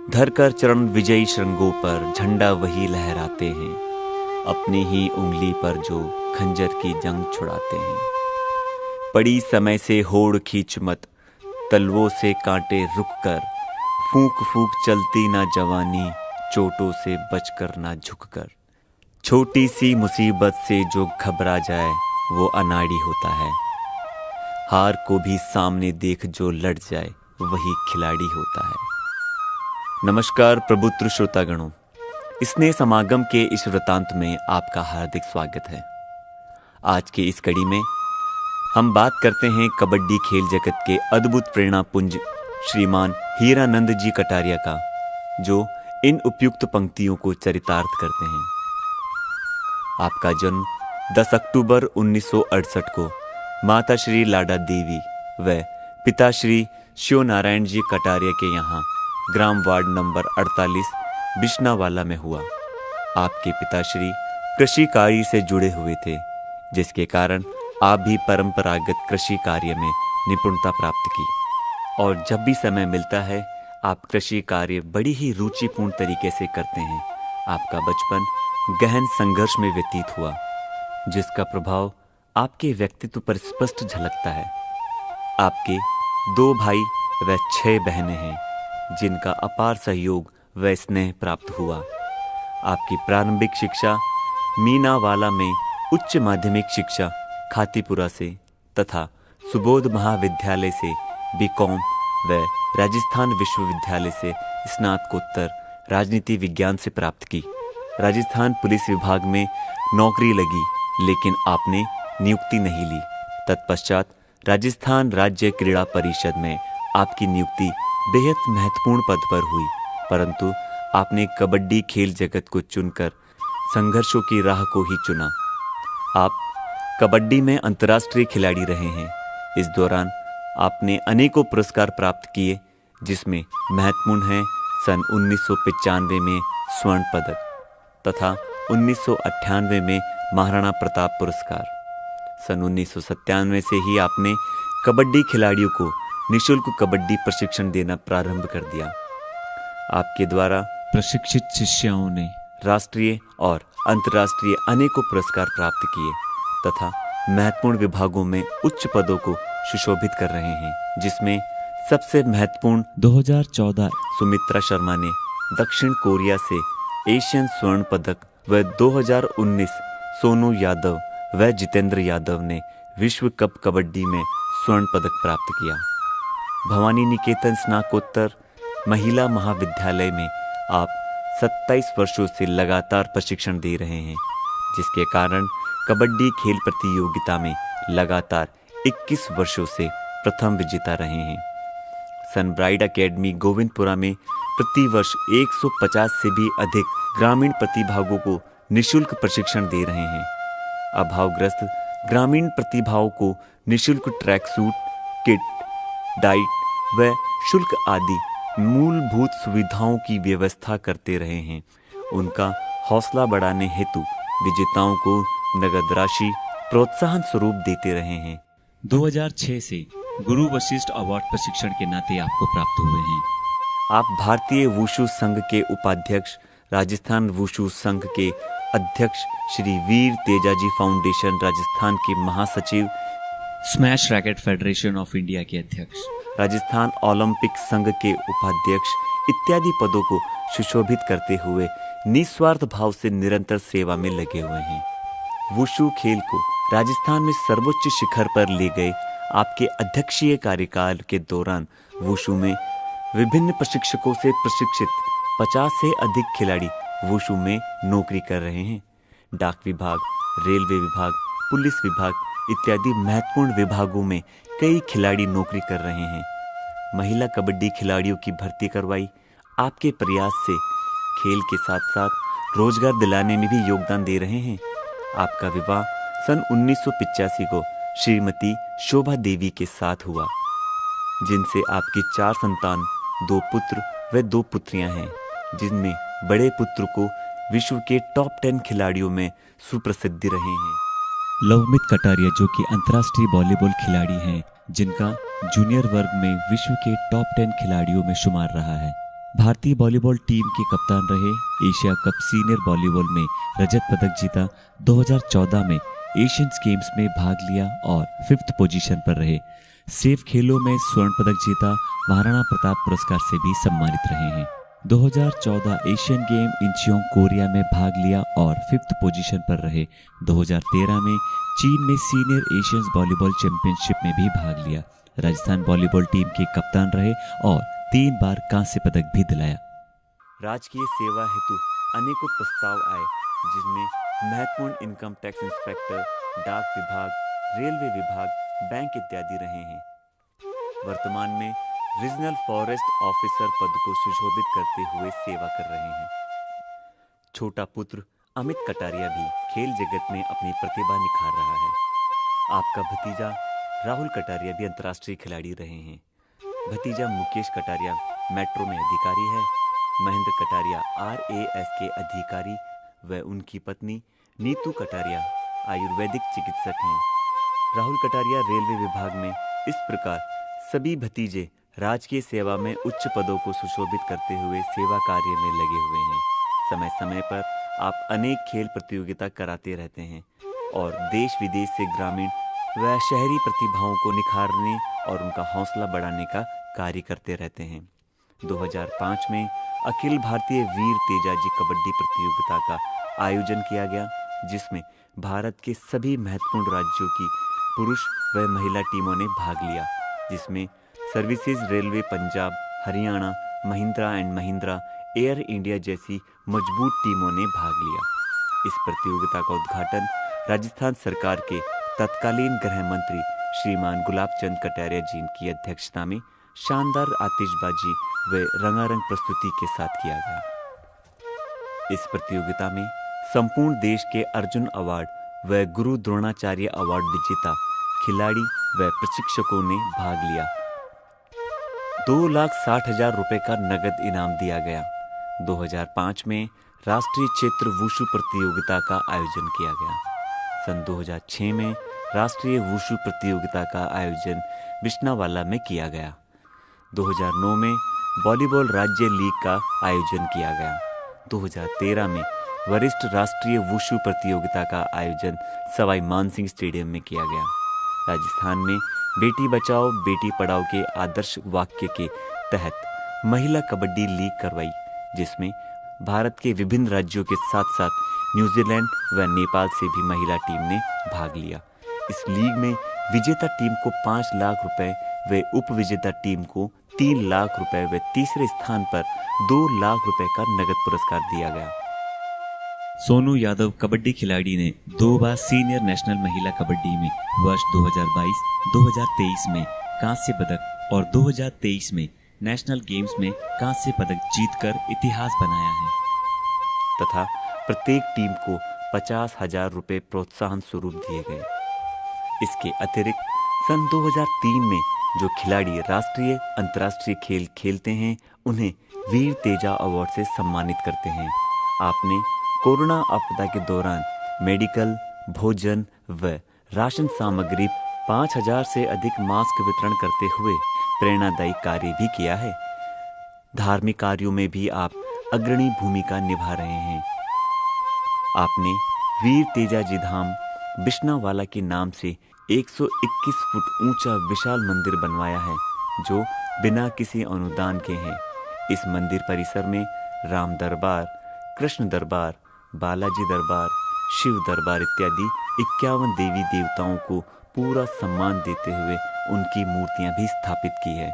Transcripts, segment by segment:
धरकर चरण विजयी श्रृंगों पर झंडा वही लहराते हैं, अपनी ही उंगली पर जो खंजर की जंग छुड़ाते हैं। पड़ी समय से होड़ खींच मत, तलवों से कांटे रुक कर, फूंक फूंक चलती ना जवानी, चोटों से बचकर ना झुककर। छोटी सी मुसीबत से जो घबरा जाए वो अनाड़ी होता है, हार को भी सामने देख जो लड़ जाए वही खिलाड़ी होता है। नमस्कार प्रबुद्ध श्रोतागणों, स्नेह समागम के इस वृतांत में आपका हार्दिक स्वागत है। आज के इस कड़ी में हम बात करते हैं कबड्डी खेल जगत के अद्भुत प्रेरणा पुंज श्रीमान हीरानंद जी कटारिया का, जो इन उपयुक्त पंक्तियों को चरितार्थ करते हैं। आपका जन्म 10 अक्टूबर 1968 को माता श्री लाडा देवी व पिता श्री शिव नारायण जी कटारिया के यहाँ ग्राम वार्ड नंबर 48 बिश्नावाला में हुआ। आपके पिताश्री कृषि कार्य से जुड़े हुए थे, जिसके कारण आप भी परंपरागत कृषि कार्य में निपुणता प्राप्त की और जब भी समय मिलता है आप कृषि कार्य बड़ी ही रुचिपूर्ण तरीके से करते हैं। आपका बचपन गहन संघर्ष में व्यतीत हुआ, जिसका प्रभाव आपके व्यक्तित्व पर स्पष्ट झलकता है। आपके 2 भाई व 6 बहनें हैं, जिनका अपार सहयोग व स्नेह प्राप्त हुआ। आपकी प्रारंभिक शिक्षा मीनावाला में, उच्च माध्यमिक शिक्षा खातीपुरा से तथा सुबोध महाविद्यालय से बीकॉम व राजस्थान विश्वविद्यालय से स्नातकोत्तर राजनीति विज्ञान से प्राप्त की। राजस्थान पुलिस विभाग में नौकरी लगी, लेकिन आपने नियुक्ति नहीं ली। तत्पश्चात राजस्थान राज्य क्रीड़ा परिषद में आपकी नियुक्ति बेहद महत्वपूर्ण पद पर हुई, परंतु आपने कबड्डी खेल जगत को चुनकर संघर्षों की राह को ही चुना। आप कबड्डी में अंतर्राष्ट्रीय खिलाड़ी रहे हैं। इस दौरान आपने अनेकों पुरस्कार प्राप्त किए, जिसमें महत्वपूर्ण हैं सन 1995 में स्वर्ण पदक तथा 1998 में महाराणा प्रताप पुरस्कार। सन 1997 से ही आपने कबड्डी खिलाड़ियों को निःशुल्क कबड्डी प्रशिक्षण देना प्रारंभ कर दिया। आपके द्वारा प्रशिक्षित शिष्यों ने राष्ट्रीय और अंतर्राष्ट्रीय अनेकों पुरस्कार प्राप्त किए तथा महत्वपूर्ण विभागों में उच्च पदों को सुशोभित कर रहे हैं, जिसमें सबसे महत्वपूर्ण 2014 सुमित्रा शर्मा ने दक्षिण कोरिया से एशियन स्वर्ण पदक व 2019 सोनू यादव व जितेंद्र यादव ने विश्व कप कबड्डी में स्वर्ण पदक प्राप्त किया। भवानी निकेतन स्नातकोत्तर महिला महाविद्यालय में आप 27 वर्षों से लगातार प्रशिक्षण दे रहे हैं, जिसके कारण कबड्डी खेल प्रतियोगिता में लगातार 21 वर्षों से प्रथम विजेता रहे हैं। सनब्राइट एकेडमी गोविंदपुरा में प्रतिवर्ष 150 से भी अधिक ग्रामीण प्रतिभागों को निःशुल्क प्रशिक्षण दे रहे हैं। अभावग्रस्त ग्रामीण प्रतिभाओं को निःशुल्क ट्रैक सूट, किट, डाइट व शुल्क आदि मूलभूत सुविधाओं की व्यवस्था करते रहे हैं। उनका हौसला बढ़ाने हेतु विजेताओं को नगद राशि प्रोत्साहन स्वरूप देते रहे हैं। 2006 से गुरु वशिष्ठ अवार्ड प्रशिक्षण के नाते आपको प्राप्त हुए हैं। आप भारतीय वुशु संघ के उपाध्यक्ष, राजस्थान वुशु संघ के अध्यक्ष, श्री वीर तेजाजी फाउंडेशन राजस्थान के महासचिव, smash racket federation of India के अध्यक्ष, राजस्थान ओलंपिक संघ के उपाध्यक्ष इत्यादि पदों को सुशोभित करते हुए निस्वार्थ भाव से निरंतर सेवा में लगे हुए हैं। वुशु खेल को राजस्थान में सर्वोच्च शिखर पर ले गए आपके अध्यक्षीय कार्यकाल के दौरान वुशु में विभिन्न प्रशिक्षकों से प्रशिक्षित 50 से अधिक खिलाड़ी वुशु में नौकरी कर रहे हैं। डाक विभाग, रेलवे विभाग, पुलिस विभाग इत्यादि महत्वपूर्ण विभागों में कई खिलाड़ी नौकरी कर रहे हैं। महिला कबड्डी खिलाड़ियों की भर्ती करवाई आपके प्रयास से खेल के साथ साथ रोजगार दिलाने में भी योगदान दे रहे हैं। आपका विवाह सन 1985 को श्रीमती शोभा देवी के साथ हुआ, जिनसे आपकी 4 संतान, 2 पुत्र व 2 पुत्रियां हैं, जिनमें बड़े पुत्र को विश्व के टॉप 10 खिलाड़ियों में सुप्रसिद्धि रहे हैं। लवमित कटारिया, जो कि अंतर्राष्ट्रीय वॉलीबॉल खिलाड़ी हैं, जिनका जूनियर वर्ग में विश्व के टॉप 10 खिलाड़ियों में शुमार रहा है। भारतीय वॉलीबॉल टीम के कप्तान रहे। एशिया कप सीनियर वॉलीबॉल में रजत पदक जीता। 2014 में एशियन गेम्स में भाग लिया और 5th पोजीशन पर रहे। सेफ खेलों में स्वर्ण पदक जीता। महाराणा प्रताप पुरस्कार से भी सम्मानित रहे हैं। 2014 एशियन गेम इंचियोंग कोरिया में भाग लिया और 5th पोजीशन पर रहे। 2013 में चीन में सीनियर एशियन वॉलीबॉल चैंपियनशिप में भी भाग लिया। राजस्थान वॉलीबॉल टीम के कप्तान रहे और 3 बार कांस्य पदक भी दिलाया। राजकीय सेवा हेतु अनेकों प्रस्ताव आए, जिसमें महत्वपूर्ण इनकम टैक्स इंस्पेक्टर, डाक विभाग, रेलवे विभाग, बैंक इत्यादि रहे हैं। वर्तमान में रीजनल फॉरेस्ट ऑफिसर पद को सुशोभित करते हुए सेवा कर रहे हैं। छोटा पुत्र अमित कटारिया भी खेल जगत में अपनी प्रतिभा निखार रहा है। आपका भतीजा राहुल कटारिया भी अंतर्राष्ट्रीय खिलाड़ी रहे हैं। भतीजा मुकेश कटारिया मेट्रो में अधिकारी है। महेंद्र कटारिया RAS के अधिकारी व उनकी पत्नी नीतू कटारिया आयुर्वेदिक चिकित्सक हैं। राहुल कटारिया रेलवे विभाग में। इस प्रकार सभी भतीजे राजकीय सेवा में उच्च पदों को सुशोभित करते हुए सेवा कार्य में लगे हुए हैं। समय समय पर आप अनेक खेल प्रतियोगिता कराते रहते हैं और देश विदेश से ग्रामीण व शहरी प्रतिभाओं को निखारने और उनका हौसला बढ़ाने का कार्य करते रहते हैं। 2005 में अखिल भारतीय वीर तेजाजी कबड्डी प्रतियोगिता का आयोजन किया गया, जिसमें भारत के सभी महत्वपूर्ण राज्यों की पुरुष व महिला टीमों ने भाग लिया, जिसमें services railway Punjab, Haryana, Mahindra and Mahindra, air India जैसी मजबूत टीमों ने भाग लिया। इस प्रतियोगिता का उद्घाटन राजस्थान सरकार के तत्कालीन गृह मंत्री श्रीमान गुलाब चंद कटारिया जी की अध्यक्षता में शानदार आतिशबाजी व रंगारंग प्रस्तुति के साथ किया गया। इस प्रतियोगिता में संपूर्ण देश के अर्जुन अवार्ड व गुरु द्रोणाचार्य अवार्ड विजेता खिलाड़ी व प्रशिक्षकों ने भाग लिया। 2,60,000 रुपए का नगद इनाम दिया गया। 2005 में राष्ट्रीय क्षेत्र वुशु प्रतियोगिता का आयोजन किया गया। सन 2006 में राष्ट्रीय वुशु प्रतियोगिता का आयोजन बिश्नावाला में किया गया। 2009 में वॉलीबॉल राज्य लीग का आयोजन किया गया। 2013 में वरिष्ठ राष्ट्रीय वुशु प्रतियोगिता का आयोजन सवाई मानसिंह स्टेडियम में किया गया। राजस्थान में बेटी बचाओ बेटी पढ़ाओ के आदर्श वाक्य के तहत महिला कबड्डी लीग करवाई, जिसमें भारत के विभिन्न राज्यों के साथ साथ न्यूजीलैंड व नेपाल से भी महिला टीम ने भाग लिया। इस लीग में विजेता टीम को 5 लाख रुपए व उप विजेता टीम को 3 लाख रुपए व तीसरे स्थान पर 2 लाख रुपए का नगद पुरस्कार दिया गया। सोनू यादव कबड्डी खिलाड़ी ने 2 बार सीनियर नेशनल महिला कबड्डी में वर्ष 2022, 2023 में कांस्य पदक और 2023 में नेशनल गेम्स में कांस्य पदक जीतकर इतिहास बनाया है तथा प्रत्येक टीम को 50,000 रुपए प्रोत्साहन स्वरूप दिए गए। इसके अतिरिक्त सन 2003 में जो खिलाड़ी राष्ट्रीय अंतर्राष्ट्रीय खेल खेलते हैं, उन्हें वीर तेजा अवार्ड से सम्मानित करते हैं। आपने कोरोना आपदा के दौरान मेडिकल, भोजन व राशन सामग्री 5,000 से अधिक मास्क वितरण करते हुए प्रेरणादायी कार्य भी किया है। धार्मिक कार्यों में भी आप अग्रणी भूमिका निभा रहे हैं। आपने वीर तेजाजी धाम बिश्नावाला के नाम से 121 फुट ऊंचा विशाल मंदिर बनवाया है, जो बिना किसी अनुदान के हैं। इस मंदिर परिसर में राम दरबार, कृष्ण दरबार, बालाजी दरबार, शिव दरबार इत्यादि 51 देवी देवताओं को पूरा सम्मान देते हुए उनकी मूर्तियां भी स्थापित की है।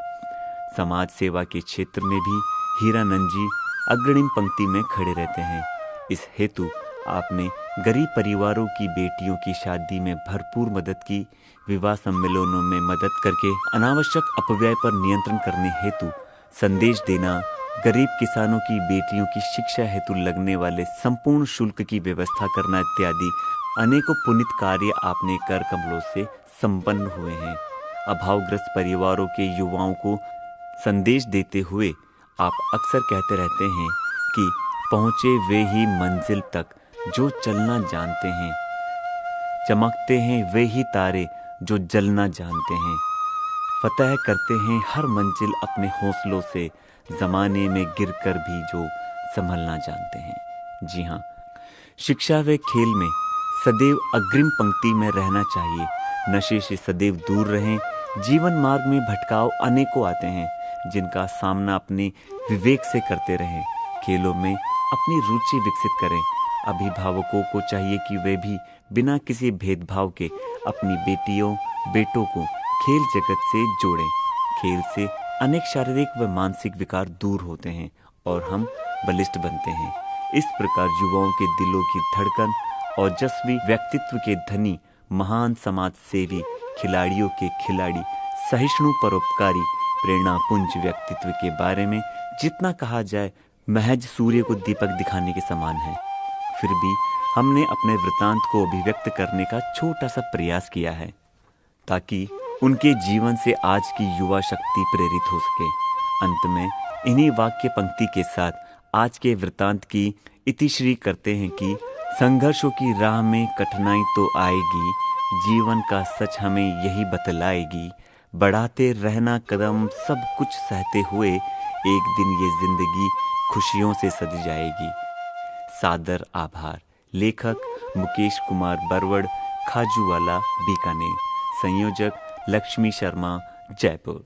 समाज सेवा के क्षेत्र में भी हीरानंद जी अग्रणी पंक्ति में खड़े रहते हैं। इस हेतु आपने गरीब परिवारों की बेटियों की शादी में भरपूर मदद की, विवाह सम्मेलनों में मदद करके अनावश्यक अपव्यय पर नियंत्रण करने हेतु संदेश देना, गरीब किसानों की बेटियों की शिक्षा हेतु लगने वाले संपूर्ण शुल्क की व्यवस्था करना इत्यादि अनेकों पुनीत कार्य आपने कर कमलों से संपन्न हुए हैं। अभावग्रस्त परिवारों के युवाओं को संदेश देते हुए आप अक्सर कहते रहते हैं कि पहुँचे वे ही मंजिल तक जो चलना जानते हैं, चमकते हैं वे ही तारे जो जलना जानते हैं, फतह करते हैं हर मंजिल अपने हौसलों से, ज़माने में गिरकर भी जो संभलना जानते हैं। जी हाँ, शिक्षा व खेल में सदैव अग्रिम पंक्ति में रहना चाहिए। नशे से सदैव दूर रहें। जीवन मार्ग में भटकाव अनेकों आते हैं, जिनका सामना अपने विवेक से करते रहें। खेलों में अपनी रुचि विकसित करें। अभिभावकों को चाहिए कि वे भी बिना किसी भेदभाव के अपनी बेटियों बेटों को खेल जगत से जोड़ें। खेल से अनेक शारीरिक व मानसिक विकार दूर होते हैं और हम बलिष्ठ बनते हैं। इस प्रकार युवाओं के दिलों की धड़कन और यशस्वी व्यक्तित्व के धनी, महान समाज सेवी, खिलाड़ियों के खिलाड़ी, सहिष्णु परोपकारी, प्रेरणापुंज व्यक्तित्व के बारे में जितना कहा जाए महज सूर्य को दीपक दिखाने के समान है। फिर भी हमने अपने वृतांत को अभिव्यक्त करने का छोटा सा प्रयास किया है, ताकि उनके जीवन से आज की युवा शक्ति प्रेरित हो सके। अंत में इन्हीं वाक्य पंक्ति के साथ आज के वृतांत की इतिश्री करते हैं कि संघर्षों की राह में कठिनाई तो आएगी, जीवन का सच हमें यही बतलाएगी। बढ़ाते रहना कदम, सब कुछ सहते हुए, एक दिन ये जिंदगी खुशियों से सज जाएगी। सादर आभार। लेखक मुकेश कुमार बरवड़, खाजूवाला, बीकानेर। संयोजक लक्ष्मी शर्मा, जयपुर।